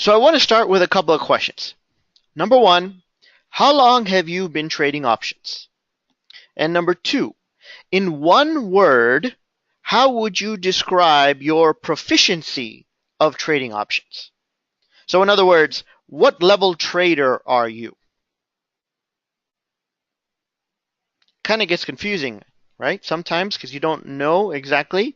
So I want to start with a couple of questions. Number one, how long have you been trading options? And number two, in one word, how would you describe your proficiency of trading options? So in other words, what level trader are you? Kind of gets confusing, right? Sometimes because you don't know exactly.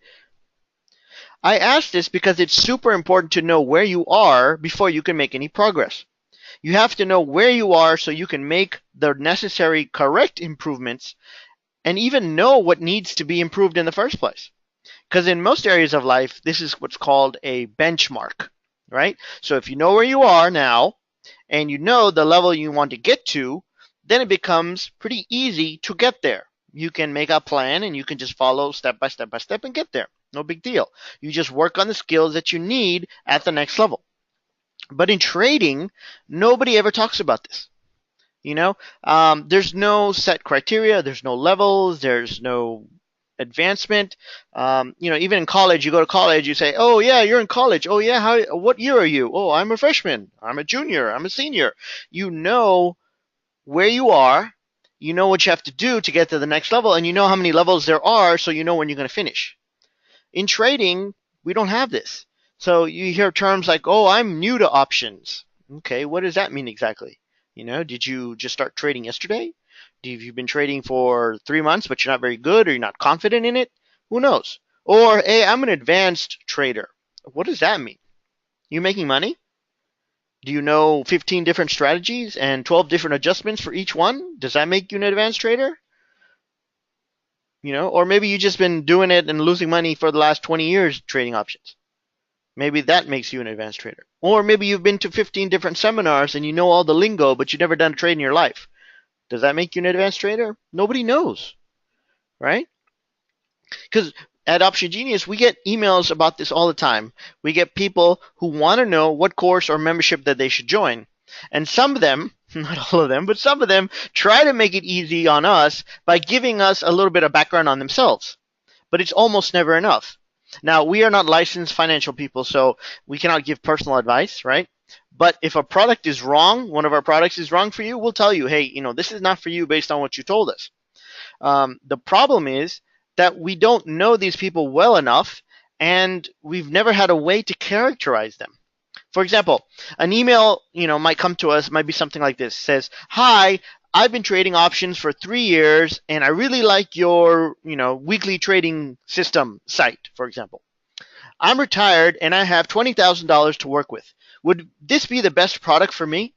I ask this because it's super important to know where you are before you can make any progress. You have to know where you are so you can make the necessary correct improvements and even know what needs to be improved in the first place. Because in most areas of life, this is what's called a benchmark, right? So if you know where you are now and you know the level you want to get to, then it becomes pretty easy to get there. You can make a plan and you can just follow step by step by step and get there. No big deal. You just work on the skills that you need at the next level. But in trading, nobody ever talks about this. There's no set criteria. There's no levels. There's no advancement. Even in college, you go to college, you say, "Oh yeah, you're in college. Oh yeah, what year are you? Oh, I'm a freshman. I'm a junior. I'm a senior." You know where you are. You know what you have to do to get to the next level, and you know how many levels there are, so you know when you're going to finish. In trading, we don't have this. So you hear terms like, "Oh, I'm new to options." Okay, what does that mean exactly? Did you just start trading yesterday? Have you been trading for 3 months, but you're not very good or you're not confident in it? Who knows? Or, hey, I'm an advanced trader. What does that mean? You making money? Do you know 15 different strategies and 12 different adjustments for each one? Does that make you an advanced trader? Or maybe you've just been doing it and losing money for the last 20 years trading options. Maybe that makes you an advanced trader. Or maybe you've been to 15 different seminars and you know all the lingo, but you've never done a trade in your life. Does that make you an advanced trader? Nobody knows, right? Because at Option Genius, we get emails about this all the time. We get people who want to know what course or membership that they should join. And some of them, not all of them, but some of them try to make it easy on us by giving us a little bit of background on themselves. But it's almost never enough. Now, we are not licensed financial people, so we cannot give personal advice, right? But if a product is wrong, one of our products is wrong for you, we'll tell you, hey, this is not for you based on what you told us. The problem is that we don't know these people well enough, and we've never had a way to characterize them. For example, an email, might come to us, might be something like this. It says, "Hi, I've been trading options for 3 years, and I really like your, weekly trading system site," for example. "I'm retired, and I have $20,000 to work with. Would this be the best product for me?"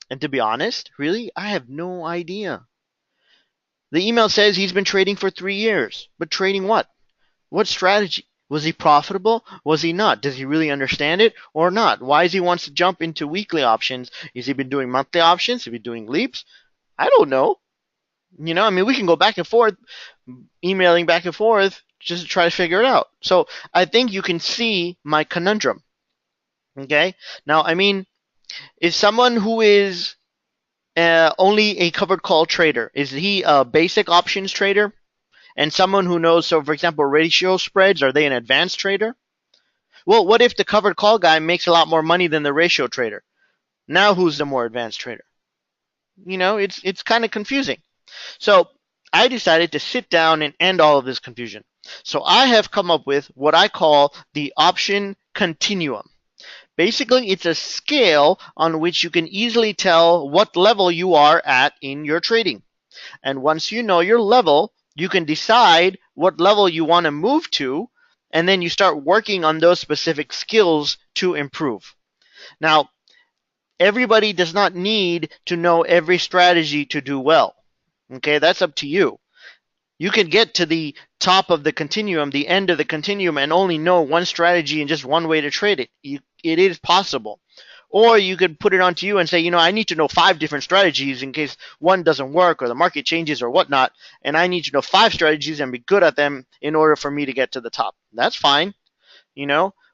And to be honest, really, I have no idea. The email says he's been trading for 3 years, but trading what? What strategy? Was he profitable? Was he not? Does he really understand it or not? Why does he wants to jump into weekly options? Has he been doing monthly options? Has he been doing leaps? I don't know. We can go back and forth, emailing back and forth just to try to figure it out. So I think you can see my conundrum. Okay? Now, is someone who is only a covered call trader, is he a basic options trader? And someone who knows, so for example, ratio spreads, are they an advanced trader? Well, what if the covered call guy makes a lot more money than the ratio trader? Now who's the more advanced trader? It's kind of confusing. So I decided to sit down and end all of this confusion. So I have come up with what I call the Option Continuum. Basically, it's a scale on which you can easily tell what level you are at in your trading. And once you know your level, you can decide what level you want to move to, and then you start working on those specific skills to improve. Now, everybody does not need to know every strategy to do well. Okay, that's up to you. You can get to the top of the continuum, the end of the continuum, and only know one strategy and just one way to trade it. It is possible. Or you could put it onto you and say, I need to know 5 different strategies in case one doesn't work or the market changes or whatnot, and I need to know 5 strategies and be good at them in order for me to get to the top. That's fine,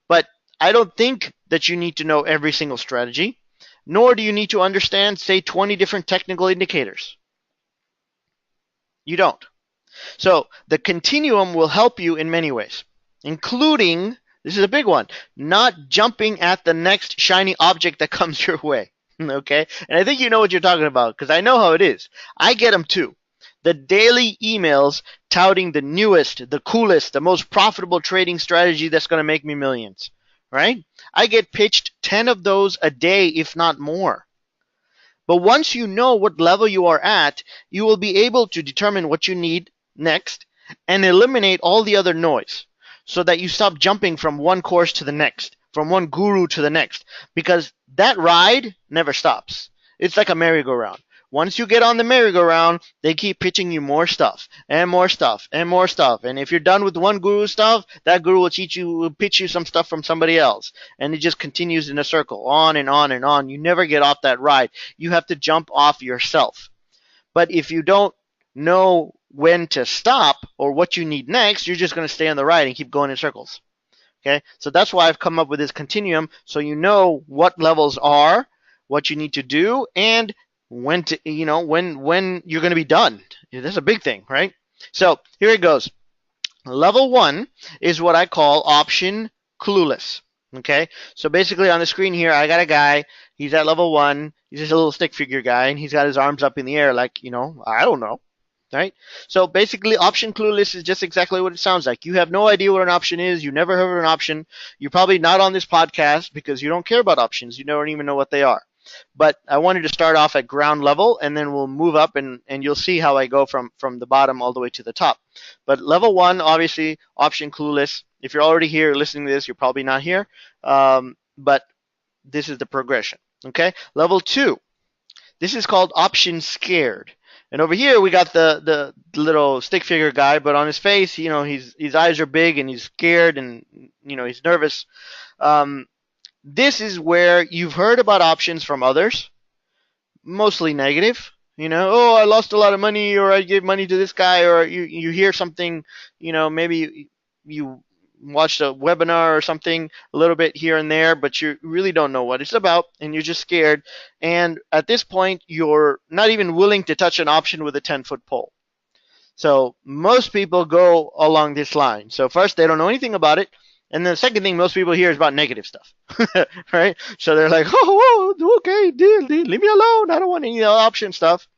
but I don't think that you need to know every single strategy, nor do you need to understand, say, 20 different technical indicators. You don't. So the continuum will help you in many ways, including This is a big one. Not jumping at the next shiny object that comes your way. Okay? And I think you know what you're talking about because I know how it is. I get them too. The daily emails touting the newest, the coolest, the most profitable trading strategy that's going to make me millions. Right? I get pitched 10 of those a day, if not more. But once you know what level you are at, you will be able to determine what you need next and eliminate all the other noise so that you stop jumping from one course to the next, from one guru to the next, because that ride never stops. It's like a merry-go-round. Once you get on the merry-go-round, they keep pitching you more stuff and more stuff and more stuff. And if you're done with one guru stuff, that guru will pitch you some stuff from somebody else. And it just continues in a circle, on and on and on. You never get off that ride. You have to jump off yourself. But if you don't know when to stop or what you need next, you're just going to stay on the ride and keep going in circles. Okay, so that's why I've come up with this continuum, so you know what levels are, what you need to do, and when to, when you're going to be done. That's a big thing, right? So here it goes. Level 1 is what I call option clueless. Okay, so basically on the screen here, I got a guy. He's at level 1. He's just a little stick figure guy, and he's got his arms up in the air like, I don't know. Right? So basically, option clueless is just exactly what it sounds like. You have no idea what an option is. You never heard of an option. You're probably not on this podcast because you don't care about options. You don't even know what they are. But I wanted to start off at ground level, and then we'll move up, and you'll see how I go from the bottom all the way to the top. But level 1, obviously, option clueless. If you're already here listening to this, you're probably not here. But this is the progression. Okay? Level 2. This is called option scared. And over here we got the little stick figure guy, but on his face, his eyes are big and he's scared and he's nervous. This is where you've heard about options from others, mostly negative. Oh, I lost a lot of money, or I gave money to this guy, or you hear something, maybe you watched a webinar or something a little bit here and there, but you really don't know what it's about, and you're just scared. And at this point, you're not even willing to touch an option with a 10-foot pole. So most people go along this line. So first, they don't know anything about it. And then the second thing most people hear is about negative stuff, right? So they're like, oh, okay, leave me alone. I don't want any option stuff.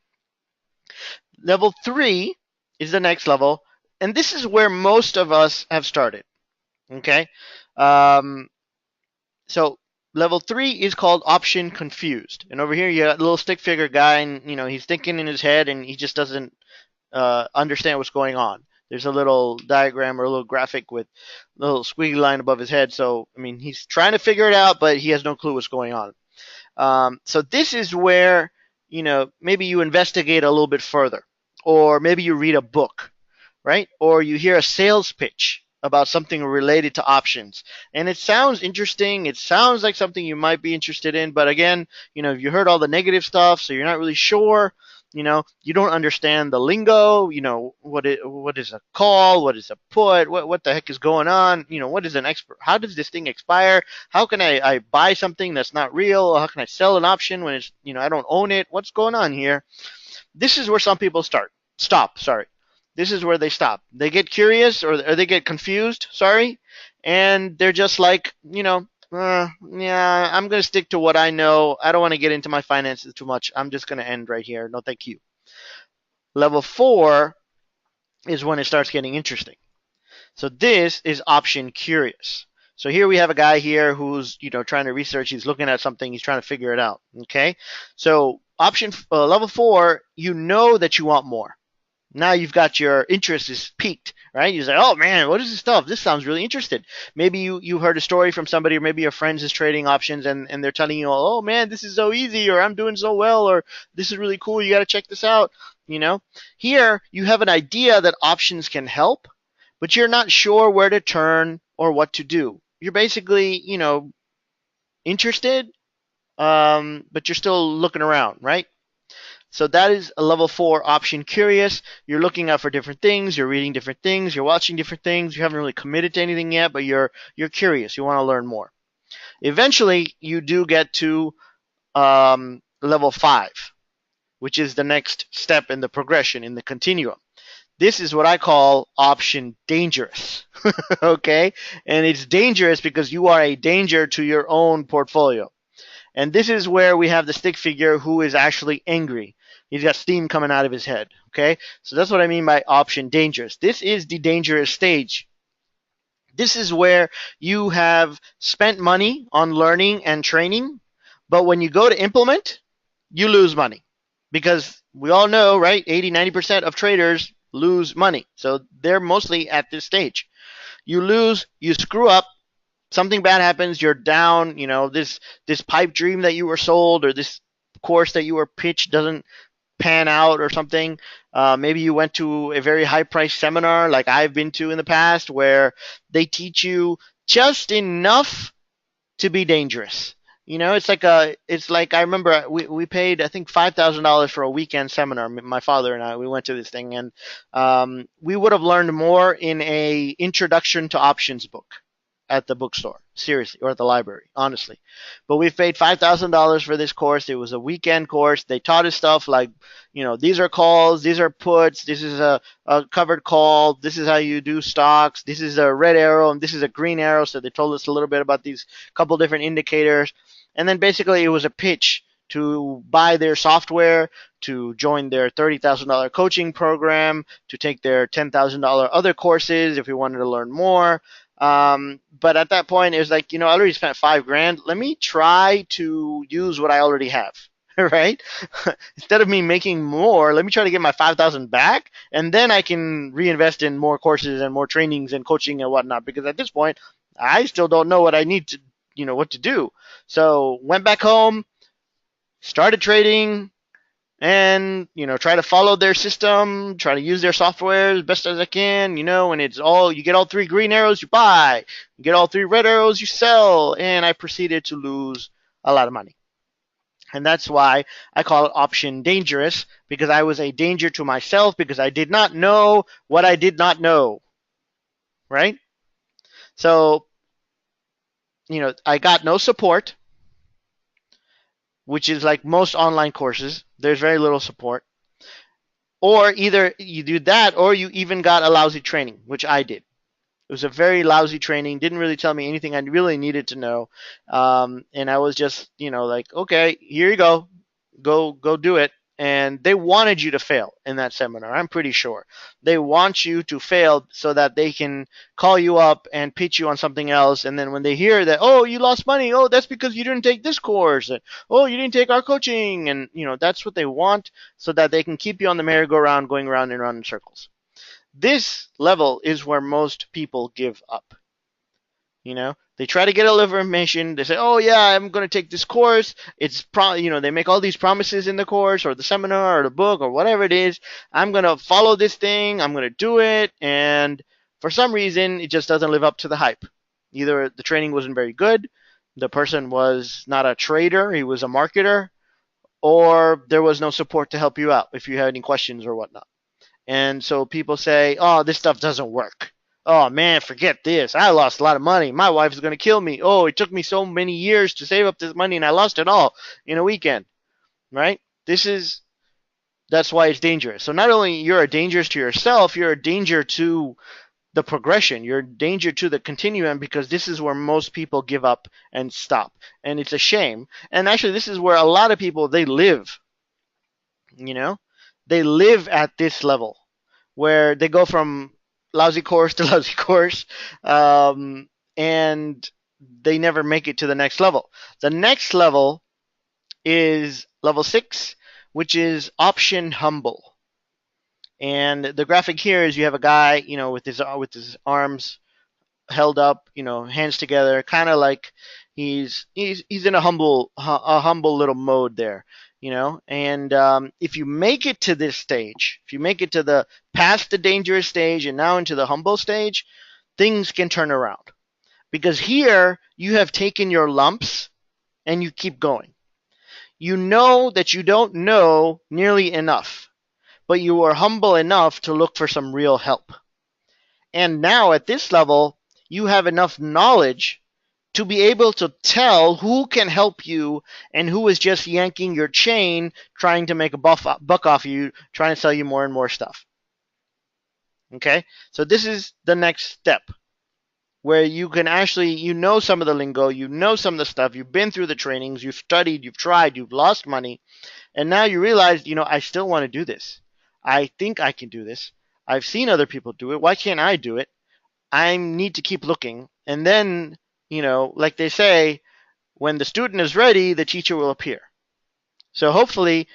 Level 3 is the next level. And this is where most of us have started. Okay, so level 3 is called option confused, and over here you got a little stick figure guy, and he's thinking in his head, and he just doesn't understand what's going on. There's a little diagram or a little graphic with a little squiggly line above his head. So he's trying to figure it out, but he has no clue what's going on. So this is where maybe you investigate a little bit further, or maybe you read a book, right? Or you hear a sales pitch about something related to options, and it sounds interesting. It sounds like something you might be interested in, but again, you heard all the negative stuff, so you're not really sure. You don't understand the lingo. What is a call? What is a put? What the heck is going on? What is an expert? How does this thing expire? How can I buy something that's not real? How can I sell an option when it's I don't own it? What's going on here? This is where some people stop. This is where they stop. They get curious, or they get confused, and they're just like, yeah, I'm going to stick to what I know. I don't want to get into my finances too much. I'm just going to end right here. No, thank you. Level 4 is when it starts getting interesting. So this is option curious. So here we have a guy here who's, trying to research. He's looking at something. He's trying to figure it out. Okay. So level 4, you know that you want more. Now you've got your interest is piqued, right? You say, oh man, what is this stuff? This sounds really interesting. Maybe you heard a story from somebody, or maybe your friends is trading options, and they're telling you, oh man, this is so easy, or I'm doing so well, or this is really cool. You got to check this out. Here you have an idea that options can help, but you're not sure where to turn or what to do. You're basically, interested, but you're still looking around, right? So that is a level 4 option curious. You're looking out for different things. You're reading different things. You're watching different things. You haven't really committed to anything yet, but you're curious. You want to learn more. Eventually, you do get to level 5, which is the next step in the progression, in the continuum. This is what I call option dangerous. Okay? And it's dangerous because you are a danger to your own portfolio. And this is where we have the stick figure who is actually angry. He's got steam coming out of his head. Okay? So that's what I mean by option dangerous. This is the dangerous stage. This is where you have spent money on learning and training, but when you go to implement, you lose money. Because we all know, right? 80-90% of traders lose money. So they're mostly at this stage. You lose, you screw up, something bad happens, you're down, this pipe dream that you were sold or this course that you were pitched doesn't pan out or something. Maybe you went to a very high price seminar like I've been to in the past where they teach you just enough to be dangerous. It's like I remember we paid I think $5,000 for a weekend seminar. My father and I we went to this thing, and we would have learned more in a introduction to options book at the bookstore, seriously, or at the library, honestly. But we paid $5,000 for this course. It was a weekend course. They taught us stuff like, these are calls, these are puts, this is a covered call, this is how you do stocks, this is a red arrow, and this is a green arrow. So they told us a little bit about these couple different indicators. And then basically it was a pitch to buy their software, to join their $30,000 coaching program, to take their $10,000 other courses if we wanted to learn more. But at that point, it was like, I already spent $5,000. Let me try to use what I already have, right? Instead of me making more, let me try to get my 5,000 back, and then I can reinvest in more courses and more trainings and coaching and whatnot. Because at this point, I still don't know what I need to, what to do. So went back home, started trading, and try to follow their system, try to use their software as best as I can. And it's all, you get all 3 green arrows, you buy, you get all 3 red arrows, you sell. And I proceeded to lose a lot of money. And that's why I call it option dangerous, because I was a danger to myself because I did not know what I did not know, right? So I got no support, which is like most online courses. There's very little support. Or either you do that or you even got a lousy training, which I did. It was a very lousy training, didn't really tell me anything I really needed to know. And I was just, like, okay, here you go. Go do it. And they wanted you to fail in that seminar, I'm pretty sure. They want you to fail so that they can call you up and pitch you on something else. And then when they hear that, oh, you lost money, oh, that's because you didn't take this course. And, oh, you didn't take our coaching. And, that's what they want so that they can keep you on the merry-go-round going round and round in circles. This level is where most people give up. They try to get a little information. They say, oh yeah, I'm going to take this course. They make all these promises in the course or the seminar or the book or whatever it is. I'm going to follow this thing. I'm going to do it. And for some reason, it just doesn't live up to the hype. Either the training wasn't very good, the person was not a trader, he was a marketer, or there was no support to help you out if you had any questions or whatnot. And so people say, oh, this stuff doesn't work. Oh man, forget this. I lost a lot of money. My wife's going to kill me. Oh, it took me so many years to save up this money and I lost it all in a weekend. Right? That's why it's dangerous. So not only you're a danger to yourself, you're a danger to the progression. You're a danger to the continuum, because this is where most people give up and stop. And it's a shame. And actually, this is where a lot of people, they live. They live at this level where they go from lousy course to lousy course, and they never make it to the next level. The next level is level 6, which is option humble. And the graphic here is you have a guy, with his arms held up, hands together, kind of like he's in a humble little mode there. And if you make it to this stage, if you make it to the past the dangerous stage and now into the humble stage, things can turn around. Because here you have taken your lumps and you keep going. You know that you don't know nearly enough, but you are humble enough to look for some real help. And now at this level, you have enough knowledge to be able to tell who can help you and who is just yanking your chain, trying to make a buck off you, trying to sell you more and more stuff. Okay, so this is the next step where you can actually, some of the lingo, some of the stuff, you've been through the trainings, you've studied, you've tried, you've lost money, and now you realize, I still want to do this. I think I can do this. I've seen other people do it. Why can't I do it? I need to keep looking. And then, like they say, when the student is ready, the teacher will appear. So hopefully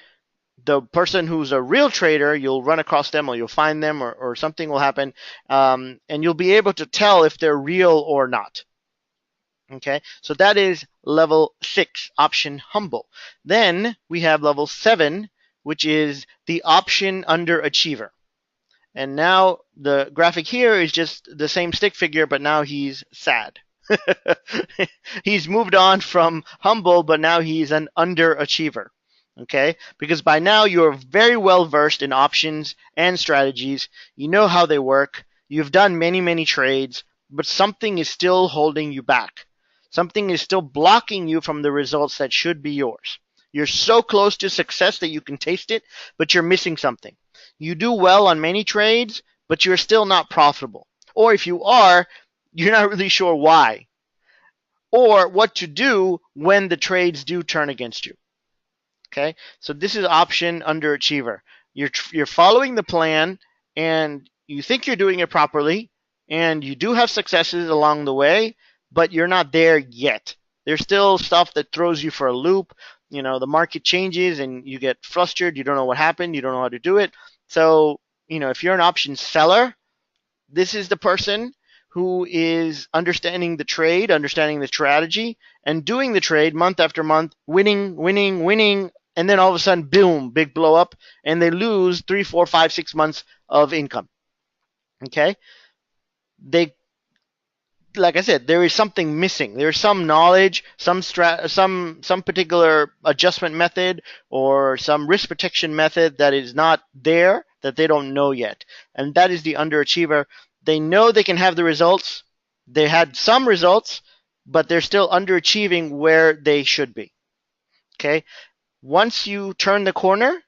the person who's a real trader, you'll run across them or you'll find them or something will happen, and you'll be able to tell if they're real or not. Okay, so that is level 6, option humble. Then we have level 7, which is the option underachiever. And now the graphic here is just the same stick figure, but now he's sad. He's moved on from humble, but now he's an underachiever. Okay, because by now you're very well versed in options and strategies. You know how they work. You've done many trades, but something is still holding you back. Something is still blocking you from the results that should be yours. You're so close to success that you can taste it, but you're missing something. You do well on many trades, but you're still not profitable. Or if you are, you're not really sure why. Or what to do when the trades do turn against you. Okay, so this is option underachiever. You're following the plan, and you think you're doing it properly, and you do have successes along the way, but you're not there yet. There's still stuff that throws you for a loop. The market changes, and you get frustrated. You don't know what happened. You don't know how to do it. So, if you're an option seller, this is the person who is understanding the trade, understanding the strategy, and doing the trade month after month, winning, and then all of a sudden, boom, big blow up, and they lose 3, 4, 5, 6 months of income. Okay? Like I said, there is something missing. There's some knowledge, some particular adjustment method, or some risk protection method that is not there, that they don't know yet. And that is the underachiever. They know they can have the results. They had some results, but they're still underachieving where they should be. Okay? Once you turn the corner,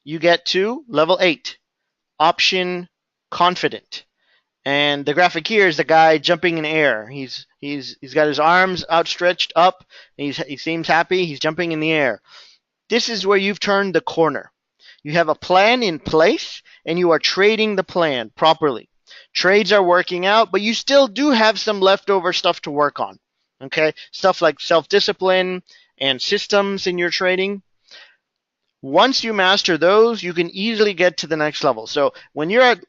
you get to level 8, option confident. And the graphic here is the guy jumping in air. He's got his arms outstretched up. He seems happy. He's jumping in the air. This is where you've turned the corner. You have a plan in place, and you are trading the plan properly. Trades are working out, but you still do have some leftover stuff to work on. Okay, stuff like self-discipline and systems in your trading. Once you master those, you can easily get to the next level. So when you're at,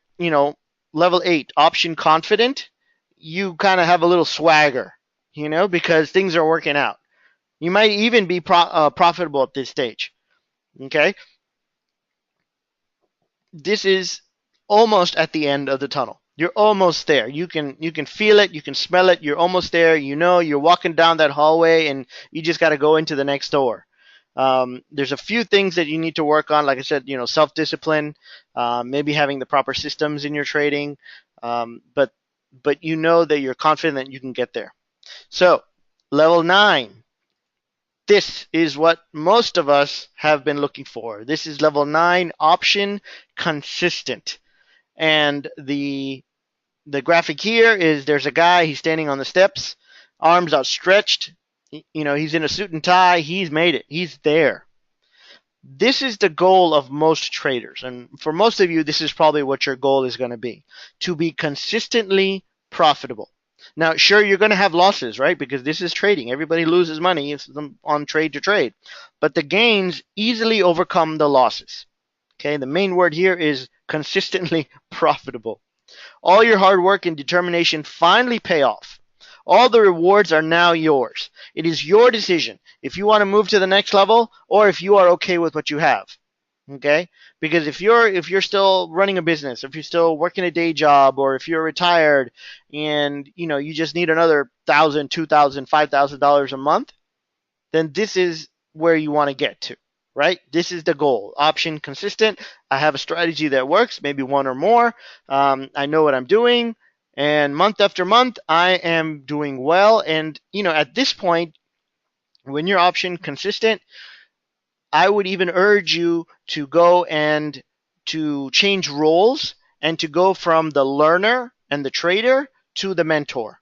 level 8, option confident, you kind of have a little swagger, because things are working out. You might even be profitable at this stage. Okay? This is almost at the end of the tunnel. You're almost there. You can feel it, you can smell it, you're almost there. You're walking down that hallway and you just got to go into the next door. There's a few things that you need to work on, like I said, self-discipline, maybe having the proper systems in your trading, but you know that you're confident that you can get there. So, level 9. This is what most of us have been looking for. This is level 9, option consistent. And the graphic here is there's a guy, he's standing on the steps, arms outstretched. He's in a suit and tie. He's made it. He's there. This is the goal of most traders. And for most of you, this is probably what your goal is going to be consistently profitable. Now, sure, you're going to have losses, right? Because this is trading. Everybody loses money on trade to trade. But the gains easily overcome the losses. Okay, the main word here is consistently profitable. All your hard work and determination finally pay off. All the rewards are now yours. It is your decision if you want to move to the next level or if you are okay with what you have. Okay? Because if you're still running a business, if you're still working a day job, or if you're retired and you just need another $1,000, $2,000, $5,000 a month, then this is where you want to get to. Right? This is the goal. Option consistent. I have a strategy that works, maybe one or more. I know what I'm doing. And month after month, I am doing well. And, at this point, when you're option consistent, I would even urge you to go and to change roles and to go from the learner and the trader to the mentor.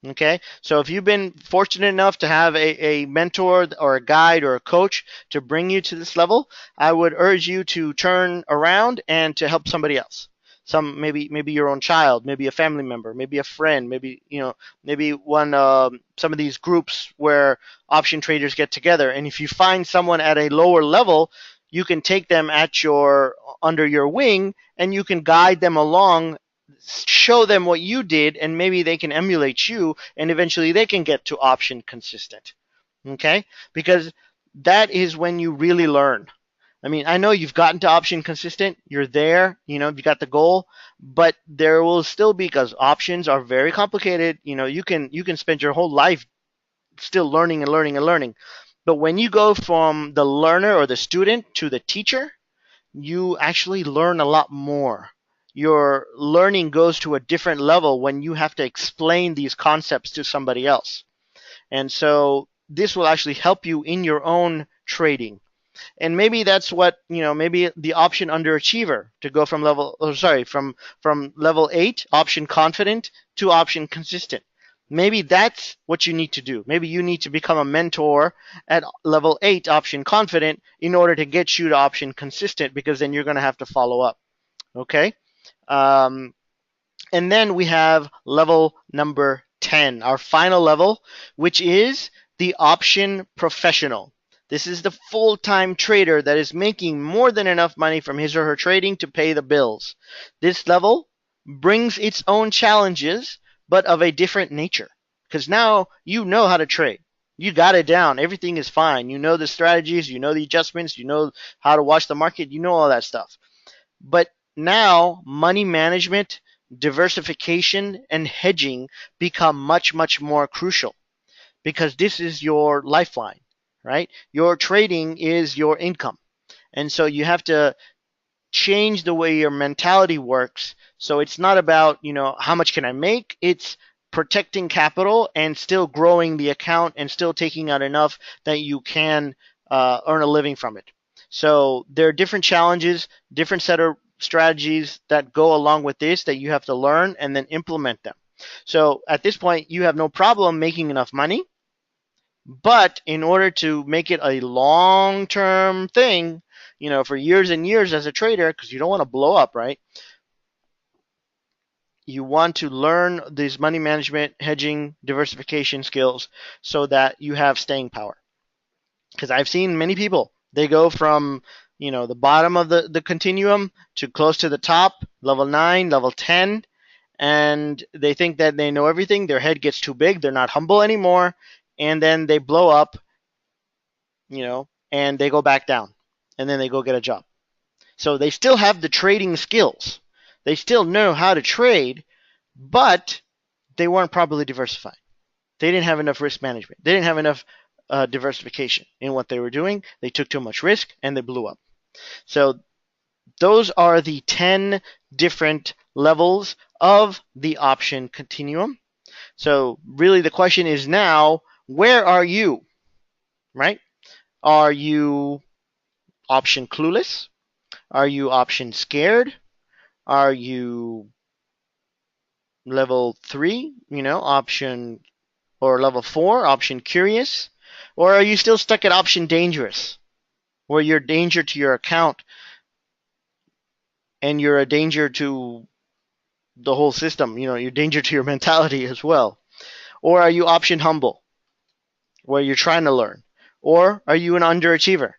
Okay, so if you've been fortunate enough to have a mentor or a guide or a coach to bring you to this level, I would urge you to turn around and to help somebody else. Maybe your own child, maybe a family member, maybe a friend, maybe some of these groups where option traders get together. And if you find someone at a lower level, you can take them under your wing, and you can guide them along, show them what you did, and maybe they can emulate you, and eventually they can get to option consistent. Okay? Because that is when you really learn. I mean, I know you've gotten to option consistent, you're there, you got the goal, but there will still be, because options are very complicated, you can spend your whole life still learning and learning and learning. But when you go from the learner or the student to the teacher, you actually learn a lot more. Your learning goes to a different level when you have to explain these concepts to somebody else. And so this will actually help you in your own trading. And maybe that's what, maybe the option underachiever, to go from from level 8, option confident, to option consistent. Maybe that's what you need to do. Maybe you need to become a mentor at level 8, option confident, in order to get you to option consistent, because then you're going to have to follow up. Okay? And then we have level number 10, our final level, which is the option professional. This is the full-time trader that is making more than enough money from his or her trading to pay the bills. This level brings its own challenges, but of a different nature. Because now you know how to trade. You got it down. Everything is fine. You know the strategies. You know the adjustments. You know how to watch the market. You know all that stuff. But now money management, diversification, and hedging become much, much more crucial, because this is your lifeline, right? Your trading is your income. And so you have to change the way your mentality works. So it's not about, how much can I make? It's protecting capital and still growing the account and still taking out enough that you can earn a living from it. So there are different challenges, different set of strategies that go along with this that you have to learn and then implement them. So at this point, you have no problem making enough money. But in order to make it a long-term thing, for years and years as a trader, because you don't want to blow up, right? You want to learn these money management, hedging, diversification skills so that you have staying power. Because I've seen many people, they go from, the bottom of the continuum to close to the top, level 9, level 10, and they think that they know everything. Their head gets too big. They're not humble anymore. And then they blow up, and they go back down, and then they go get a job. So they still have the trading skills. They still know how to trade, but they weren't properly diversified. They didn't have enough risk management. They didn't have enough diversification in what they were doing. They took too much risk, and they blew up. So those are the 10 different levels of the option continuum. So really the question is now, where are you, right? Are you option clueless? Are you option scared? Are you level 3, option, or level 4, option curious? Or are you still stuck at option dangerous, where you're a danger to your account and you're a danger to the whole system? You're a danger to your mentality as well. Or are you option humble, where you're trying to learn? Or are you an underachiever,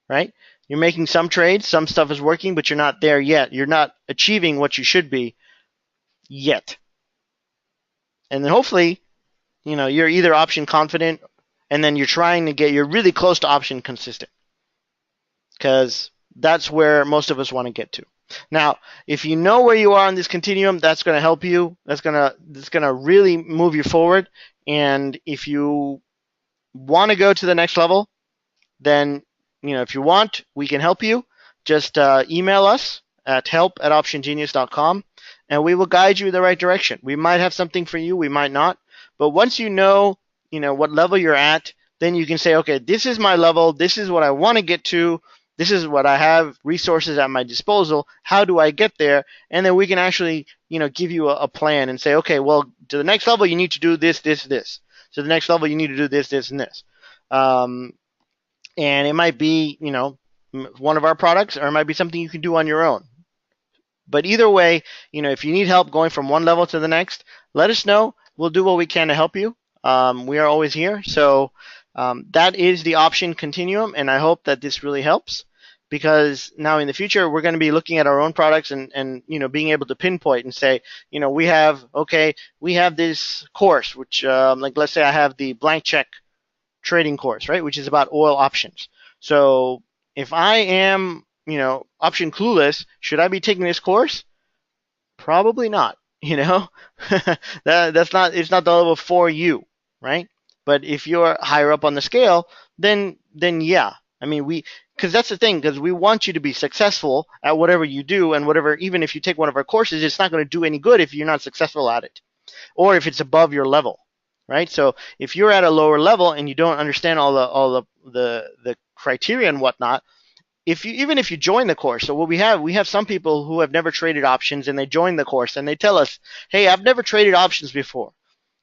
right? You're making some trades, some stuff is working, but you're not there yet. You're not achieving what you should be yet. And then hopefully, you're either option confident, and then you're really close to option consistent, because that's where most of us want to get to. Now, if you know where you are in this continuum, that's going to help you. That's going to really move you forward. And if you want to go to the next level, then, if you want, we can help you. Just email us at help@optiongenius.com, and we will guide you in the right direction. We might have something for you, we might not. But once you know what level you're at, then you can say, okay, this is my level, this is what I want to get to, This is what I have, resources at my disposal. How do I get there? And then we can actually, give you a plan and say, okay, well, to the next level, you need to do this, this, this. To the next level, you need to do this, this, and this. And it might be, one of our products, or it might be something you can do on your own. But either way, if you need help going from one level to the next, let us know. We'll do what we can to help you. We are always here. So that is the option continuum, and I hope that this really helps, because now in the future we're going to be looking at our own products and being able to pinpoint and say, we have this course, which like let's say I have the blank check trading course, right, which is about oil options. So if I am option clueless, should I be taking this course? Probably not. That's not, it's not the level for you, right? But if you're higher up on the scale, then yeah. I mean, because that's the thing, because we want you to be successful at whatever you do, and whatever, even if you take one of our courses, it's not going to do any good if you're not successful at it, or if it's above your level, right? So if you're at a lower level and you don't understand all the criteria and whatnot, even if you join the course, so what we have some people who have never traded options, and they join the course and they tell us, hey, I've never traded options before.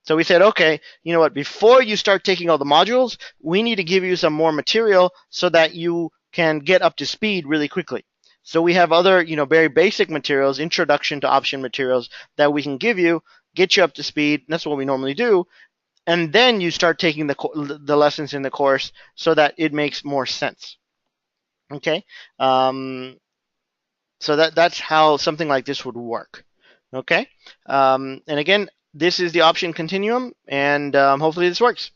So we said, okay, you know what, before you start taking all the modules, we need to give you some more material so that you can get up to speed really quickly. So we have other, very basic materials, introduction to option materials, that we can give you, get you up to speed. That's what we normally do. And then you start taking the lessons in the course so that it makes more sense. Okay, so that's how something like this would work. Okay, and again, this is the option continuum, and hopefully this works.